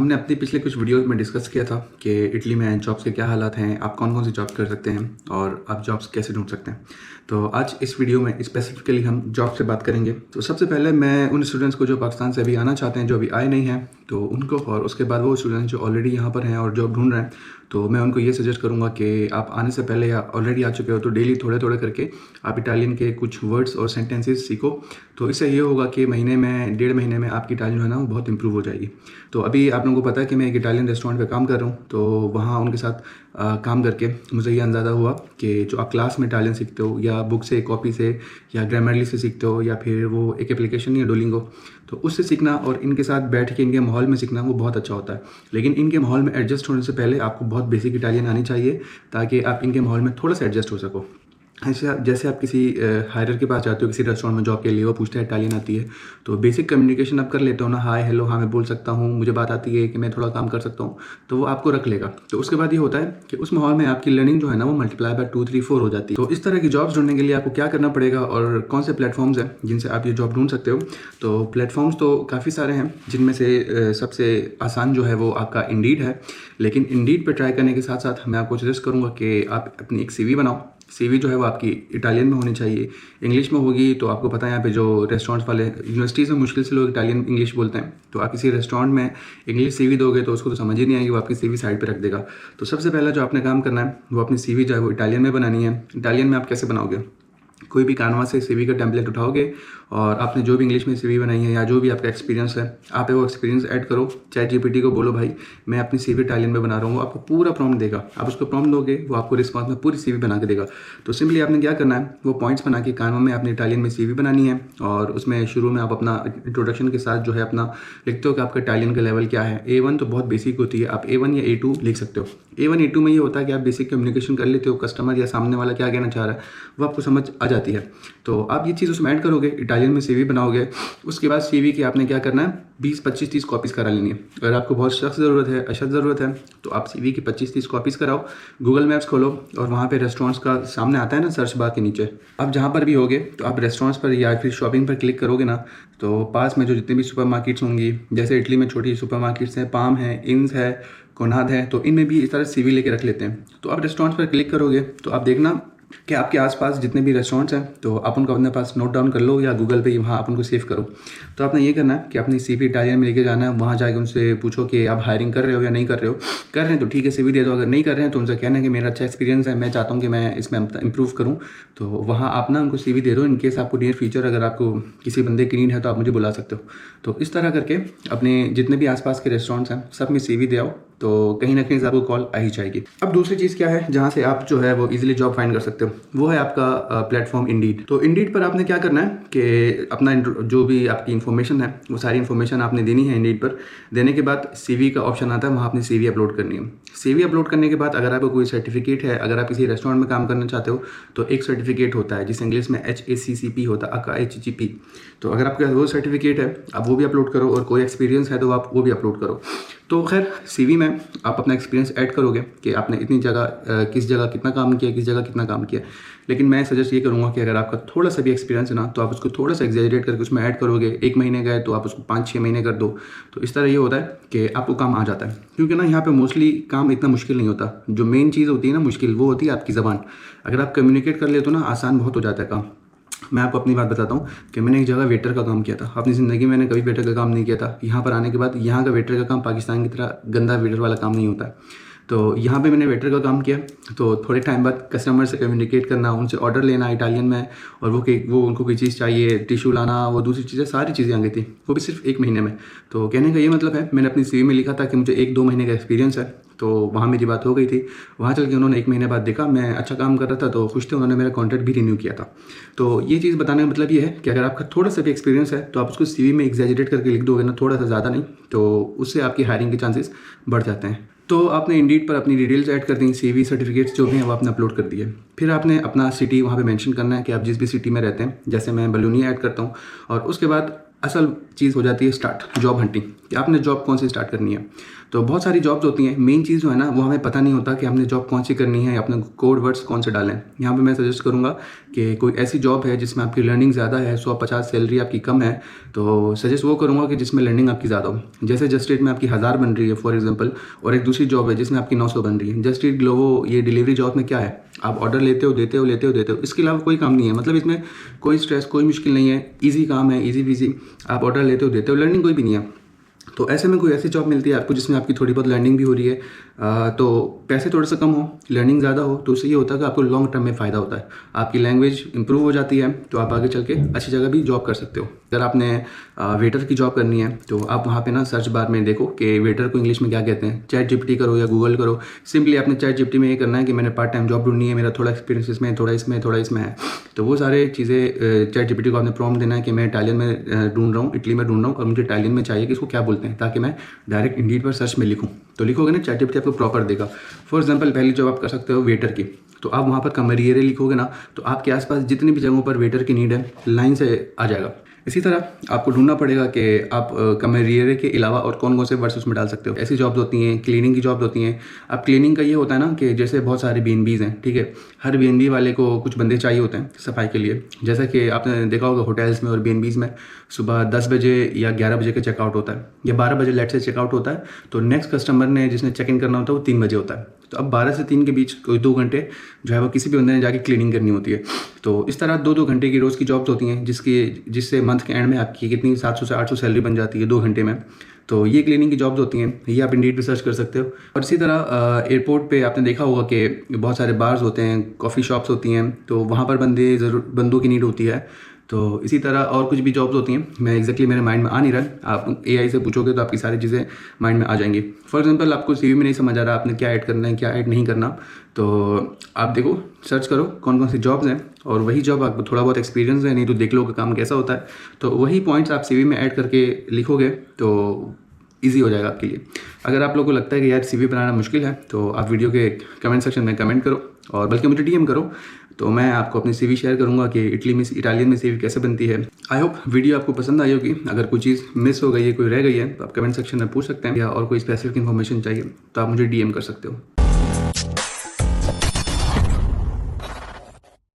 हमने अपने पिछले कुछ वीडियोस में डिस्कस किया था कि इटली में जॉब्स के क्या हालात हैं, आप कौन कौन सी जॉब कर सकते हैं और आप जॉब्स कैसे ढूंढ सकते हैं। तो आज इस वीडियो में स्पेसिफिकली हम जॉब से बात करेंगे। तो सबसे पहले मैं उन स्टूडेंट्स को जो पाकिस्तान से अभी आना चाहते हैं, जो अभी आए नहीं हैं, तो उनको, और उसके बाद वो स्टूडेंट्स जो ऑलरेडी यहाँ पर हैं और जॉब ढूंढ रहे हैं, तो मैं उनको ये सजेस्ट करूँगा कि आप आने से पहले या ऑलरेडी आ चुके हो तो डेली थोड़े थोड़े करके आप इटालियन के कुछ वर्ड्स और सेंटेंसेस सीखो। तो इससे ये होगा कि महीने में, 1.5 महीने में आपकी इटालियन जो है ना वो बहुत इंप्रूव हो जाएगी। तो अभी आप लोगों को पता है कि मैं एक इटालियन रेस्टोरेंट पे काम कर रहा हूँ, तो वहाँ उनके साथ काम करके मुझे ये अंदाज़ा हुआ कि जो आप क्लास में इटालियन सीखते हो या बुक से, कॉपी से या ग्रामरली से सीखते हो या फिर वो एक एप्लीकेशन या डोलिंगो, तो उससे सीखना और इनके साथ बैठ के इनके माहौल में सीखना वो बहुत अच्छा होता है। लेकिन इनके माहौल में एडजस्ट होने से पहले आपको बहुत बेसिक इटालियन आनी चाहिए ताकि आप इनके माहौल में थोड़ा सा एडजस्ट हो सको। जैसे आप किसी हायरर के पास जाते हो किसी रेस्टोरेंट में जॉब के लिए, वो पूछते हैं इटालियन आती है, तो बेसिक कम्युनिकेशन आप कर लेते हो ना, हाय हेलो, हाँ मैं बोल सकता हूँ, मुझे बात आती है कि मैं थोड़ा काम कर सकता हूँ, तो वो आपको रख लेगा। तो उसके बाद ये होता है कि उस माहौल में आपकी लर्निंग जो है ना वो मल्टीप्लाई बाय 2, 3, 4 हो जाती है। तो इस तरह की जॉब्स ढूंढने के लिए आपको क्या करना पड़ेगा और कौन से प्लेटफॉर्म्स हैं जिनसे आप ये जॉब ढूंढ सकते हो। तो प्लेटफॉर्म्स तो काफ़ी सारे हैं, जिनमें से सबसे आसान जो है वो आपका इंडीड है। लेकिन इंडीड पर ट्राई करने के साथ साथ मैं आपको सजेस्ट करूँगा कि आप अपनी एक CV बनाओ। CV जो है वो आपकी इटालियन में होनी चाहिए। इंग्लिश में होगी तो आपको पता है यहाँ पे जो रेस्टोरेंट्स वाले, यूनिवर्सिटीज़ में मुश्किल से लोग इटालियन इंग्लिश बोलते हैं, तो आप किसी रेस्टोरेंट में इंग्लिश CV दोगे तो उसको तो समझ ही नहीं आएगी, वो आपकी CV साइड पे रख देगा। तो सबसे पहला जो आपने काम करना है वो अपनी CV जो है वो इटालियन में बनानी है। इटालियन में आप कैसे बनाओगे? कोई भी कानवा से CV का टेम्पलेट उठाओगे और आपने जो भी इंग्लिश में CV बनाई है या जो भी आपका एक्सपीरियंस है, आप वो एक्सपीरियंस ऐड करो। ChatGPT को बोलो भाई मैं अपनी CV इटालियन में बना रहा हूँ, वो आपको पूरा प्रॉम्प्ट देगा। आप उसको प्रॉम्प्ट दोगे, वो आपको रिस्पॉन्स में पूरी CV बना के देगा। तो सिंपली आपने क्या करना है, वो पॉइंट्स बना के कानवा में आपने इटालियन में CV बनानी है और उसमें शुरू में आप अपना इंट्रोडक्शन के साथ जो है अपना लिखते हो कि आपका इटालियन का लेवल क्या है। A1 तो बहुत बेसिक होती है, आप A1 या A2 लिख सकते हो। A1 A2 में ये होता है कि आप बेसिक कम्युनिकेशन कर लेते हो, कस्टमर या सामने वाला क्या कहना चाह रहा है वो आपको समझ आ जाती है। तो आप ये चीज़ उसमें ऐड करोगे, इटालियन में CV बनाओगे। उसके बाद CV की आपने क्या करना है, 20, 25, 30 कॉपीज़ करा लेनी है। अगर आपको बहुत सख्त ज़रूरत है, अशद ज़रूरत है, तो आप CV की 25, 30 कॉपीज़ कराओ। गूगल मैप्स खोलो और वहाँ पे रेस्टोरेंट्स का सामने आता है ना सर्च बार के नीचे, आप जहाँ पर भी होगे तो आप रेस्टोरेंट्स पर या फिर शॉपिंग पर क्लिक करोगे ना, तो पास में जो जितनी भी सुपर मार्केट्स होंगी, जैसे इटली में छोटी सुपर मार्केट्स हैं, पाम है, इंस है, कोनाद है, तो इनमें भी इस तरह CV लेके रख लेते हैं। तो आप रेस्टोरेंट्स पर क्लिक करोगे तो आप देखना कि आपके आसपास जितने भी रेस्टोरेंट्स हैं तो आप उनको अपने पास नोट डाउन कर लो या गूगल पे वहाँ आप उनको सेव करो। तो आपने ये करना है कि अपनी CV इटालियन में लेके जाना है, वहाँ जाकर उनसे पूछो कि आप हायरिंग कर रहे हो या नहीं कर रहे हो। कर रहे हैं तो ठीक है CV दे दो, अगर नहीं कर रहे हैं तो उनसे कहना है कि मेरा अच्छा एक्सपीरियंस है, मैं चाहता हूँ कि मैं इसमें इंप्रूव करूँ। तो वहाँ आप ना उनको CV दे दो। इनकेस आपको नियर फ्यूचर अगर आपको किसी बंदे की नीड है तो आप मुझे बुला सकते हो। तो इस तरह करके अपने जितने भी आसपास के रेस्टोरेंट्स हैं सब में CV दे आओ, तो कहीं ना कहीं से आपको कॉल आ ही जाएगी। अब दूसरी चीज़ क्या है जहाँ से आप जो है वो इजीली जॉब फाइंड कर सकते हो, वो है आपका प्लेटफॉर्म इंडीड। तो इंडीड पर आपने क्या करना है कि अपना जो भी आपकी इन्फॉर्मेशन है वो सारी इन्फॉर्मेशन आपने देनी है इंडीड पर। देने के बाद CV का ऑप्शन आता है, वहाँ अपनी CV अपलोड करनी है। CV अपलोड करने के बाद अगर आपको कोई सर्टिफिकेट है, अगर आप किसी रेस्टोरेंट में काम करना चाहते हो तो एक सर्टिफिकेट होता है जिसे इंग्लिश में HACCP होता है, ACA HGP। तो अगर आपके पास वो सर्टिफिकेट है आप वो भी अपलोड करो, और कोई एक्सपीरियंस है तो आप वो भी अपलोड करो। तो खैर CV में आप अपना एक्सपीरियंस ऐड करोगे कि आपने इतनी जगह किस जगह कितना काम किया, किस जगह कितना काम किया। लेकिन मैं सजेस्ट ये करूँगा कि अगर आपका थोड़ा सा भी एक्सपीरियंस है ना तो आप उसको थोड़ा सा एग्जैजरेट करके उसमें ऐड करोगे। 1 महीने गए तो आप उसको 5-6 महीने कर दो। तो इस तरह ये होता है कि आपको काम आ जाता है, क्योंकि ना यहाँ पे मोस्टली काम इतना मुश्किल नहीं होता। जो मेन चीज़ होती है ना मुश्किल, वो होती है आपकी ज़बान। अगर आप कम्युनिकेट कर ले तो ना आसान बहुत हो जाता है काम। मैं आपको अपनी बात बताता हूँ कि मैंने एक जगह वेटर का काम किया था। अपनी ज़िंदगी में मैंने कभी वेटर का काम नहीं किया था। यहाँ पर आने के बाद यहाँ का वेटर का काम पाकिस्तान की तरह गंदा वेटर वाला काम नहीं होता है। तो यहाँ पे मैंने वेटर का काम किया, तो थोड़े टाइम बाद कस्टमर से कम्युनिकेट करना, उनसे ऑर्डर लेना इटालियन में, और वो उनको कोई चीज़ चाहिए, टिशू लाना, वो दूसरी चीज़ें, सारी चीज़ें आ गई थी, वो भी सिर्फ 1 महीने में। तो कहने का ये मतलब है, मैंने अपनी CV में लिखा था कि मुझे 1-2 महीने का एक्सपीरियंस है, तो वहाँ मेरी बात हो गई थी। वहाँ चल के उन्होंने 1 महीने बाद देखा मैं अच्छा काम कर रहा था तो खुश थे, उन्होंने मेरा कॉन्ट्रैक्ट भी रिन्यू किया था। तो ये चीज़ बताने का मतलब ये है कि अगर आपका थोड़ा सा भी एक्सपीरियंस है तो आप उसको CV में एग्जैजरेट करके लिख दोगे ना, थोड़ा सा, ज़्यादा नहीं, तो उससे आपकी हायरिंग के चांसेस बढ़ जाते हैं। तो आपने इंडीड पर अपनी डिटेल्स ऐड कर दी, CV, सर्टिफिकेट्स जो भी हैं वो आपने अपलोड कर दिए। फिर आपने अपना सिटी वहाँ पे मेंशन करना है कि आप जिस भी सिटी में रहते हैं, जैसे मैं बलूनिया ऐड करता हूँ। और उसके बाद असल चीज़ हो जाती है स्टार्ट, जॉब हंटिंग। कि आपने जॉब कौन सी स्टार्ट करनी है। तो बहुत सारी जॉब्स होती हैं, मेन चीज़ जो है ना वो हमें पता नहीं होता कि हमने जॉब कौन सी करनी है या अपने कोड वर्ड्स कौन से डालें। यहाँ पे मैं सजेस्ट करूँगा कि कोई ऐसी जॉब है जिसमें आपकी लर्निंग ज़्यादा है, 150 सैलरी आपकी कम है, तो सजेस्ट वो करूँगा कि जिसमें लर्निंग आपकी ज़्यादा हो। जैसे जस्ट ईट में आपकी 1000 बन रही है फॉर एग्जांपल, और एक दूसरी जॉब है जिसमें आपकी 900 बन रही है। जस्ट ईट ग्लोवो ये डिलीवरी जॉब में क्या है, आप ऑर्डर लेते हो, देते हो, लेते हो, देते हो, इसके अलावा कोई काम नहीं है। मतलब इसमें कोई स्ट्रेस, कोई मुश्किल नहीं है, ईजी काम है, ईजी बीजी, आप ऑर्डर लेते हो, देते हो, लर्निंग कोई भी नहीं है। तो ऐसे में कोई ऐसी जॉब मिलती है आपको जिसमें आपकी थोड़ी बहुत लर्निंग भी हो रही है, तो पैसे थोड़ा सा कम हो, लर्निंग ज़्यादा हो, तो उससे ये होता है कि आपको लॉन्ग टर्म में फ़ायदा होता है, आपकी लैंग्वेज इंप्रूव हो जाती है, तो आप आगे चल के अच्छी जगह भी जॉब कर सकते हो। अगर आपने वेटर की जॉब करनी है तो आप वहाँ पे ना सर्च बार में देखो कि वेटर को इंग्लिश में क्या कहते हैं, चैट जीपीटी करो या गूगल करो। सिंपली आपने चैट जीपीटी में ये करना है कि मैंने पार्ट टाइम जॉब ढूंढनी है, मेरा थोड़ा एक्सपीरियंस इसमें, थोड़ा इसमें, थोड़ा इसमें है, तो वो सारे चीज़ें चैट जीपीटी को आपने प्रॉम्प्ट देना है कि मैं इटालियन में ढूंढ रहा हूँ, इटली में ढूंढ रहा हूँ और मुझे इटालियन में चाहिए कि इसको क्या बोलते हैं, ताकि मैं डायरेक्ट इंडीड पर सर्च में लिखूँ। तो लिखोगे ना, चैट जीपीटी आपको प्रॉपर देगा। फॉर एग्जांपल पहली जॉब आप कर सकते हो वेटर की, तो आप वहाँ पर कमरियरे लिखोगे ना, तो आपके आसपास जितनी भी जगहों पर वेटर की नीड है लाइन से आ जाएगा। इसी तरह आपको ढूंढना पड़ेगा कि आप कमरियरे के अलावा और कौन कौन से वर्ड्स उसमें डाल सकते हो। ऐसी जॉब्स होती हैं, क्लीनिंग की जॉब्स होती हैं। अब क्लीनिंग का ये होता है ना कि जैसे बहुत सारे बीएनबीज हैं, ठीक है, हर बीएनबी वाले को कुछ बंदे चाहिए होते हैं सफाई के लिए। जैसा कि आपने देखा होगा होटल्स में और बीएनबीज में सुबह 10 बजे या 11 बजे का चेकआउट होता है, या 12 बजे लेट से चेकआउट होता है, तो नेक्स्ट कस्टमर ने जिसने चेक इन करना होता है वो 3 बजे होता है। तो अब 12 से 3 के बीच कोई 2 घंटे जो है वो किसी भी बंदे ने जाके क्लीनिंग करनी होती है। तो इस तरह 2-2 घंटे की रोज़ की जॉब्स होती हैं जिससे मंथ के एंड में आपकी कितनी 700 से 800 सैलरी बन जाती है 2 घंटे में। तो ये क्लीनिंग की जॉब्स होती हैं, ये आप इंडीड पे सर्च कर सकते हो। और इसी तरह एयरपोर्ट पे आपने देखा होगा कि बहुत सारे बार्स होते हैं, कॉफ़ी शॉप्स होती हैं, तो वहाँ पर बंदों की नीड होती है। तो इसी तरह और कुछ भी जॉब्स होती हैं, मैं एग्जैक्टली मेरे माइंड में आ नहीं रहा, आप एआई से पूछोगे तो आपकी सारी चीज़ें माइंड में आ जाएंगी। फॉर एग्जांपल आपको सीवी में नहीं समझ आ रहा आपने क्या ऐड करना है, क्या ऐड नहीं करना, तो आप देखो, सर्च करो कौन कौन सी जॉब्स हैं, और वही जॉब आपको थोड़ा बहुत एक्सपीरियंस है नहीं तो देख लो कि काम कैसा होता है, तो वही पॉइंट्स आप सीवी में ऐड करके लिखोगे तो ईजी हो जाएगा आपके लिए। अगर आप लोगों को लगता है कि यार सीवी बनाना मुश्किल है, तो आप वीडियो के कमेंट सेक्शन में कमेंट करो, और बल्कि मुझे डीएम करो, तो मैं आपको अपनी सीवी शेयर करूंगा कि इटालियन में सीवी कैसे बनती है। आई होप वीडियो आपको पसंद आई होगी। अगर कोई चीज़ मिस हो गई है, कोई रह गई है, तो आप कमेंट सेक्शन में पूछ सकते हैं, या और कोई स्पेसिफिक इन्फॉर्मेशन चाहिए तो आप मुझे डीएम कर सकते हो।